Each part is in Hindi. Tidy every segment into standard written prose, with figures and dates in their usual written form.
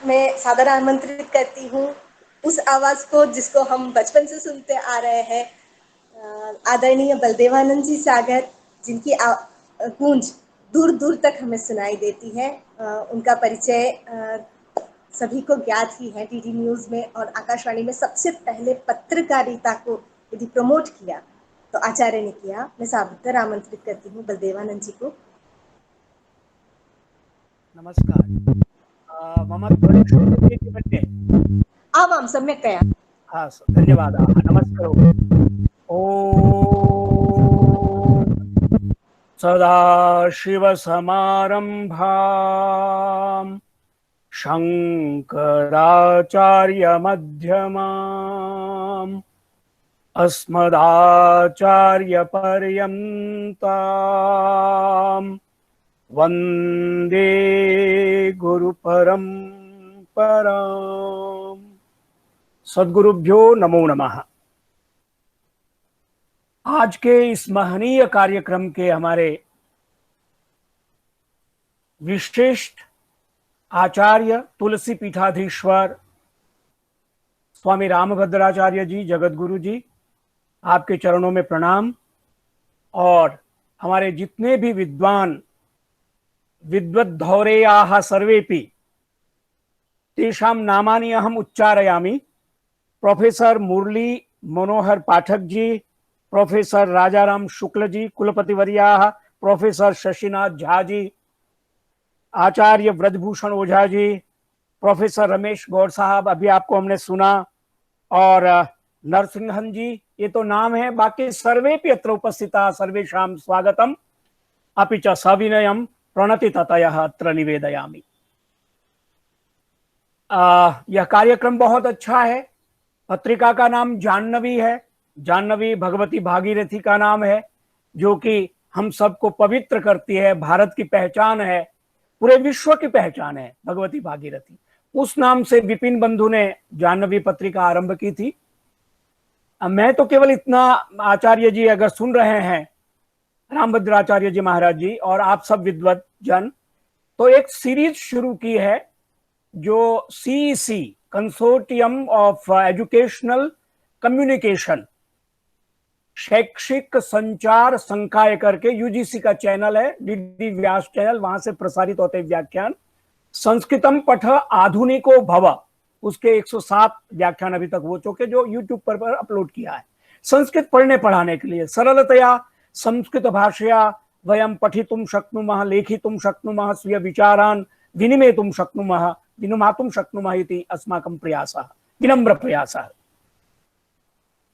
मैं सादर आमंत्रित करती हूँ उस आवाज को जिसको हम बचपन से सुनते आ रहे हैं, आदरणीय बलदेवानंद जी सागर, जिनकी गूंज दूर दूर तक हमें सुनाई देती है। उनका परिचय सभी को ज्ञात ही है। डीडी न्यूज में और आकाशवाणी में सबसे पहले पत्रकारिता को यदि प्रमोट किया तो आचार्य ने किया। मैं सादर आमंत्रित करती हूँ बलदेवानंद जी को। नमस्कार। मम ध्वनिः श्रूयते इति मन्ये। आमां सम्यक्तया। धन्यवादाः। नमस्करोमि। ॐ सदाशिवसमारम्भाम् शङ्कराचार्यमध्यमाम् अस्मदाचार्यपर्यन्ताम् वंदे गुरु परंपराम्। सद्गुरुभ्यो नमो नमः। आज के इस महनीय कार्यक्रम के हमारे विशिष्ट आचार्य तुलसी पीठाधीश्वर स्वामी रामभद्राचार्य जी, जगत गुरु जी, आपके चरणों में प्रणाम। और हमारे जितने भी विद्वान विद्वद्धौरेयाः सर्वेपि तेषां नामानि अहम उच्चारयामि। Professor Murli Manohar Pathak ji, professor Rajaram Shukla ji कुलपतिवर्याः, professor Shashinath Jha ji, आचार्य व्रजभूषण ओझा जी, प्रोफेसर रमेश गौड़ साहब, अभी आपको हमने सुना, और नरसिंहन जी, ये तो नाम है। बाकी सर्वेपि अत्र उपस्थिताः सर्वेषां स्वागतम्। अपि च सविनयं प्रणतिततयः अत्र निवेदयामि। यह कार्यक्रम बहुत अच्छा है। पत्रिका का नाम जाह्नवी है। जाह्नवी भगवती भागीरथी का नाम है, जो कि हम सबको पवित्र करती है, भारत की पहचान है, पूरे विश्व की पहचान है भगवती भागीरथी। उस नाम से विपिन बंधु ने जाह्नवी पत्रिका आरंभ की थी। मैं तो केवल इतना, आचार्य जी अगर सुन रहे हैं, रामभद्राचार्य जी महाराज जी और आप सब विद्वत जन, तो एक सीरीज शुरू की है जो CEC, consortium of educational communication, शैक्षिक संचार संकाय करके UGC का चैनल है, डीडी व्यास चैनल, वहां से प्रसारित होते व्याख्यान। संस्कृतम पठ आधुनिको भव, उसके 107 व्याख्यान अभी तक हो चुके, जो यूट्यूब पर अपलोड किया है। संस्कृत पढ़ने पढ़ाने के लिए सरलतया संस्कृत भाषया वयं पठितुं शक्नुमः, लेखितुं शक्नुमः, स्वीय विचारान् विनिमेतुं शक्नुमः, विनिमातुं शक्नुमः इति अस्माकं प्रयासः, विनम्र प्रयासः।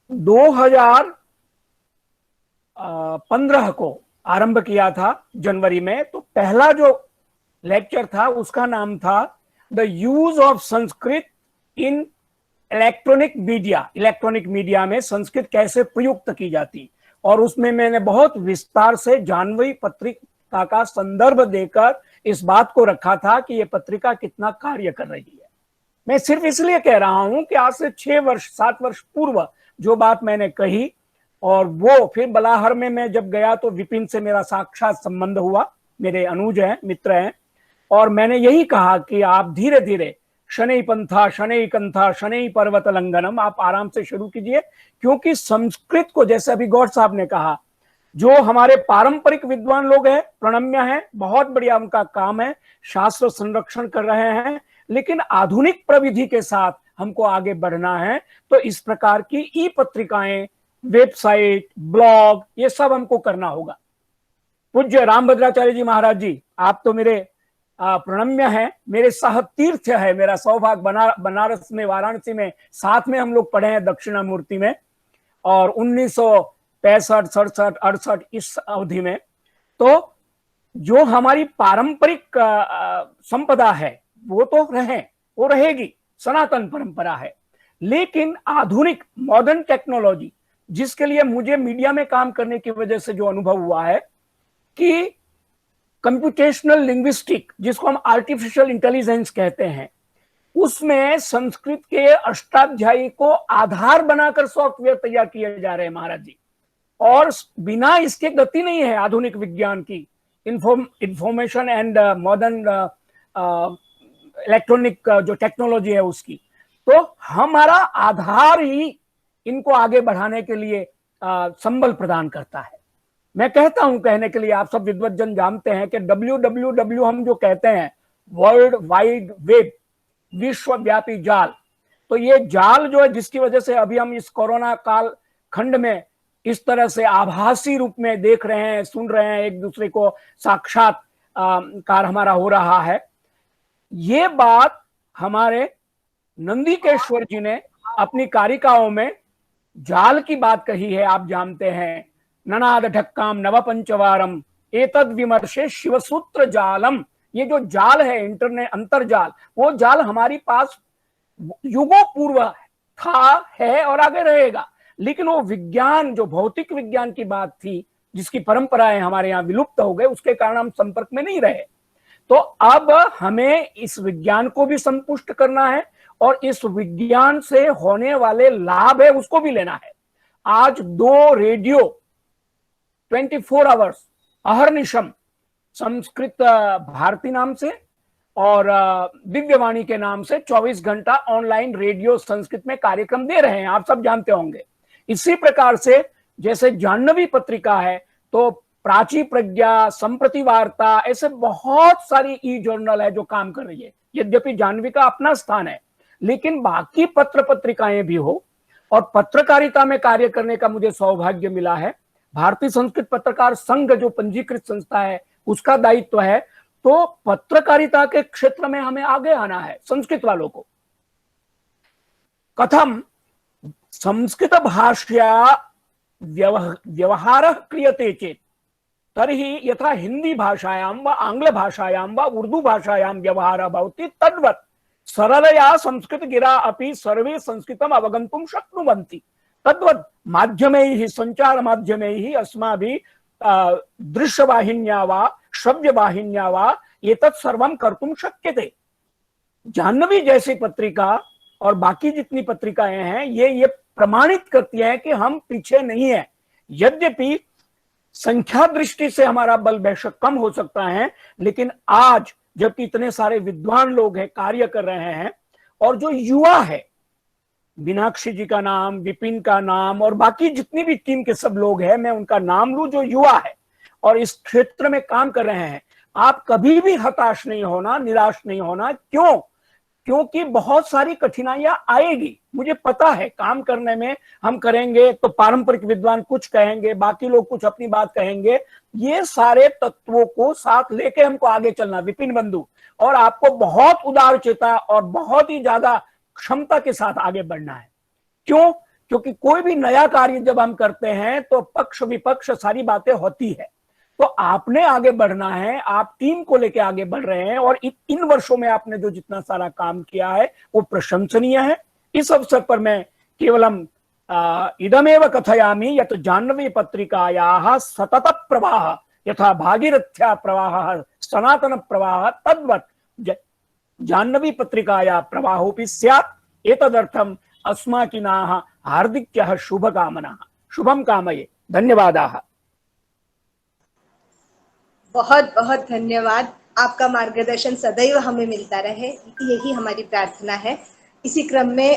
2015 को आरंभ किया था जनवरी में। तो पहला जो लेक्चर था उसका नाम था the use of Sanskrit in electronic media. Electronic media में संस्कृत कैसे प्रयुक्त की जाती, और उसमें मैंने बहुत विस्तार से जाह्नवी पत्रिका का संदर्भ देकर इस बात को रखा था कि यह पत्रिका कितना कार्य कर रही है। मैं सिर्फ इसलिए कह रहा हूं कि आज से 7 वर्ष पूर्व जो बात मैंने कही, और वो फिर बलाहर में मैं जब गया तो विपिन से मेरा साक्षात संबंध हुआ, मेरे अनुज हैं, मित्र हैं, और मैंने यही कहा कि आप धीरे धीरे शनै पंथा शनै कंथा शनै पर्वत लंघनम, आप आराम से शुरू कीजिए। क्योंकि संस्कृत को, जैसे अभी गौड़ साहब ने कहा, जो हमारे पारंपरिक विद्वान लोग हैं, प्रणम्य हैं, बहुत बढ़िया उनका काम है, शास्त्र संरक्षण कर रहे हैं, लेकिन आधुनिक प्रविधि के साथ हमको आगे बढ़ना है। तो इस प्रकार की ई पत्रिकाएं, वेबसाइट, ब्लॉग, ये सब हमको करना होगा। पूज्य रामभद्राचार्य जी महाराज जी, आप तो मेरे प्रणम्य है, मेरे सहतीर्थ है, मेरा सौभाग्य। बनारस में, वाराणसी में साथ में हम लोग पढ़े हैं दक्षिणामूर्ति में, और 1965, 67, 68 इस अवधि में। तो जो हमारी पारंपरिक संपदा है वो तो वो रहेगी, सनातन परंपरा है। लेकिन आधुनिक मॉडर्न टेक्नोलॉजी, जिसके लिए मुझे मीडिया में काम करने की वजह से जो अनुभव हुआ है कि कंप्यूटेशनल लिंग्विस्टिक, जिसको हम आर्टिफिशियल इंटेलिजेंस कहते हैं, उसमें संस्कृत के अष्टाध्यायी को आधार बनाकर सॉफ्टवेयर तैयार किए जा रहे हैं महाराज जी। और बिना इसके गति नहीं है आधुनिक विज्ञान की। इंफॉर्मेशन एंड मॉडर्न इलेक्ट्रॉनिक जो टेक्नोलॉजी है उसकी। तो हमारा आधार ही इनको आगे बढ़ाने के लिए संबल प्रदान करता है। मैं कहता हूं कहने के लिए, आप सब विद्वज्जन जानते हैं कि WWW हम जो कहते हैं, वर्ल्ड वाइड वेब, विश्वव्यापी जाल, तो ये जाल जो है जिसकी वजह से अभी हम इस कोरोना काल खंड में इस तरह से आभासी रूप में देख रहे हैं, सुन रहे हैं, एक दूसरे को साक्षात्कार हमारा हो रहा है। ये बात हमारे नंदिकेश्वर जी ने अपनी कारिकाओं में जाल की बात कही है। आप जानते हैं, ननाद ढक्काम नव पंचवारम एतद विमर्शे शिवसूत्र जालम। ये जो जाल है इंटरनेट अंतरजाल, वो जाल हमारी पास युगों पूर्व था, है और आगे रहेगा। लेकिन वो विज्ञान, जो भौतिक विज्ञान की बात थी, जिसकी परंपराएं हमारे यहाँ विलुप्त हो गए, उसके कारण हम संपर्क में नहीं रहे। तो अब हमें इस विज्ञान को भी संपुष्ट करना है और इस विज्ञान से होने वाले लाभ है उसको भी लेना है। आज 2 रेडियो 24 आवर्स अहर्निशम, संस्कृत भारती नाम से और दिव्यवाणी के नाम से 24 घंटा ऑनलाइन रेडियो संस्कृत में कार्यक्रम दे रहे हैं, आप सब जानते होंगे। इसी प्रकार से जैसे जाह्नवी पत्रिका है, तो प्राची प्रज्ञा, संप्रति वार्ता, ऐसे बहुत सारी ई जर्नल है जो काम कर रही है। यद्यपि जाह्नवी का अपना स्थान है, लेकिन बाकी पत्र पत्रिकाएं भी हो, और पत्रकारिता में कार्य करने का मुझे सौभाग्य मिला है। भारतीय संस्कृत पत्रकार संघ जो पंजीकृत संस्था है, उसका दायित्व है। तो पत्रकारिता के क्षेत्र में हमें आगे आना है संस्कृत वालों को। कथम संस्कृत भाषया व्यवहार क्रियते चेत तर्हि यथा हिंदी भाषायां व आंग्ल भाषायां व उर्दू भाषायां व्यवहार भवति तद्वत् सरलया संस्कृत गिरा अपि सर्वे संस्कृतम अवगन्तुं शक्नुवन्ति। तद्वत् माध्यमैः, संचार माध्यमैः अस्माभिः दृश्यवाहिन्या वा श्रव्यवाहिन्या वा एतत् सर्वं कर्तुं शक्यते। जाह्नवी जैसी पत्रिका और बाकी जितनी पत्रिकाएं हैं, ये प्रमाणित करती हैं कि हम पीछे नहीं है। यद्यपि संख्या दृष्टि से हमारा बल बेशक कम हो सकता है, लेकिन आज जबकि इतने सारे विद्वान लोग हैं, कार्य कर रहे हैं, और जो युवा है, मीनाक्षी जी का नाम, विपिन का नाम और बाकी जितनी भी टीम के सब लोग हैं, मैं उनका नाम लूं, जो युवा है और इस क्षेत्र में काम कर रहे हैं, आप कभी भी हताश नहीं होना, निराश नहीं होना। क्यों? क्योंकि बहुत सारी कठिनाइयां आएगी। मुझे पता है काम करने में, हम करेंगे तो पारंपरिक विद्वान कुछ कहेंगे, बाकी लोग कुछ अपनी बात कहेंगे। ये सारे तत्वों को साथ लेके हमको आगे चलना विपिन बंधु, और आपको बहुत उदारचेता और बहुत ही ज्यादा क्षमता के साथ आगे बढ़ना है। क्यों? क्योंकि कोई भी नया कार्य जब हम करते हैं तो पक्ष विपक्ष सारी बातें होती है। तो आपने आगे बढ़ना है, आप टीम को लेके आगे बढ़ रहे हैं, और इन वर्षों में आपने जो जितना सारा काम किया है वो प्रशंसनीय है। इस अवसर पर मैं केवलम इदमेव कथयामि यत् जाह्नवी पत्रिकायाः सतत प्रवाह यथा भागीरथ्या प्रवाह सनातन प्रवाह तद्वत् जाह्नवी पत्रिकाया प्रवाहोपि स्यात्। एतदर्थम् अस्माकीनाः हार्दिक्यः शुभकामनाः। शुभं कामये। धन्यवादाः। बहुत बहुत धन्यवाद। आपका मार्गदर्शन सदैव हमें मिलता रहे, यही हमारी प्रार्थना है। इसी क्रम में